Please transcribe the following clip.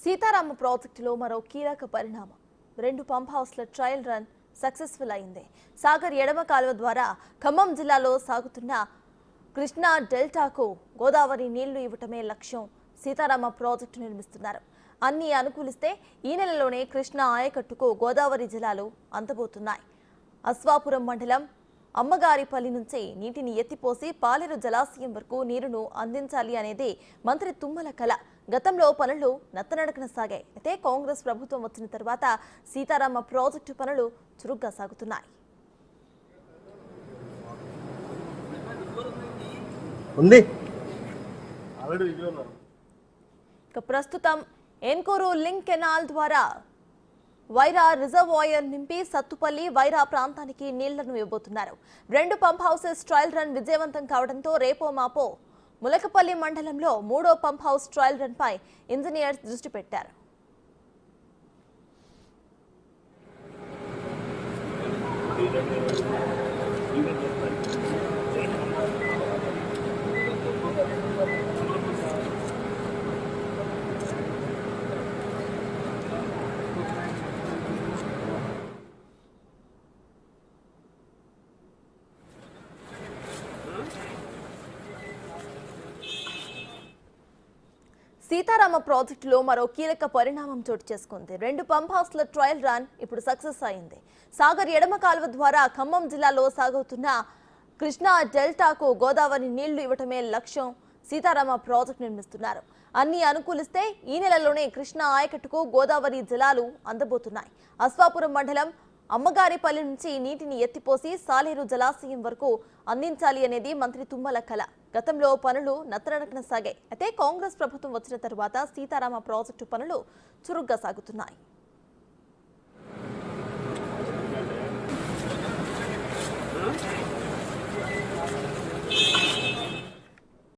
సీతారామ ప్రాజెక్టులో మరో కీలక పరిణామం. 2 పంప్ హౌస్ల ట్రయల్ రన్ సక్సెస్ఫుల్ అయింది. సాగర్ ఎడమ కాలువ ద్వారా ఖమ్మం జిల్లాలో సాగుతున్న కృష్ణా డెల్టాకు గోదావరి నీళ్లు ఇవ్వటమే లక్ష్యం. సీతారామ ప్రాజెక్టు నిర్మిస్తున్నారు. అన్ని అనుకూలిస్తే ఈ నెలలోనే కృష్ణా ఆయకట్టుకు గోదావరి జలాలు అందబోతున్నాయి. అశ్వాపురం మండలం అమ్మగారిపల్లి నుంచి నీటిని ఎత్తిపోసి పాలేరు జలాశయం వరకు నీరును అందించాలి అనేది మంత్రి తుమ్మల కల. గతంలో పనులు నత్తనడకన సాగాయి. అయితే కాంగ్రెస్ ప్రభుత్వం వచ్చిన తర్వాత సీతారామ ప్రాజెక్టు పనులు చురుగ్గా సాగుతున్నాయి. ప్రస్తుతం ఎన్కోరు లింక్ కెనాల్ ద్వారా వైరా రిజర్వాయర్ నింపి సత్తుపల్లి వైరా ప్రాంతానికి నీళ్లను ఇవ్వబోతున్నారు. 2 పంప్ హౌసెస్ ట్రయల్ రన్ విజయవంతం కావడంతో రేపో మాపో ములకపల్లి మండలంలో 3వ పంప్ హౌస్ ట్రయల్ రన్ పై ఇంజనీర్స్ దృష్టి పెట్టారు. సీతారామ ప్రాజెక్టులో మరో కీలక పరిణామం చోటు చేసుకుంది. 2 పంప్ హౌస్ల ట్రయల్ రన్ ఇప్పుడు సక్సెస్ అయింది. సాగర్ ఎడమ కాలువ ద్వారా ఖమ్మం జిల్లాలో సాగుతున్న కృష్ణా డెల్టాకు గోదావరి నీళ్లు ఇవ్వటమే లక్ష్యం. సీతారామ ప్రాజెక్టు నిర్మిస్తున్నారు. అన్ని అనుకూలిస్తే ఈ నెలలోనే కృష్ణా ఆయకట్టుకు గోదావరి జలాలు అందబోతున్నాయి. అశ్వాపురం మండలం అమ్మగారిపల్లి నుంచి నీటిని ఎత్తిపోసి సాలేరు జలాశయం వరకు అందించాలి అనేది మంత్రి తుమ్మల కల. గతంలో పనులు నత్తనడకన సాగాయి. అయితే కాంగ్రెస్ ప్రభుత్వం వచ్చిన తర్వాత సీతారామ ప్రాజెక్టు పనులు చురుగ్గా సాగుతున్నాయి.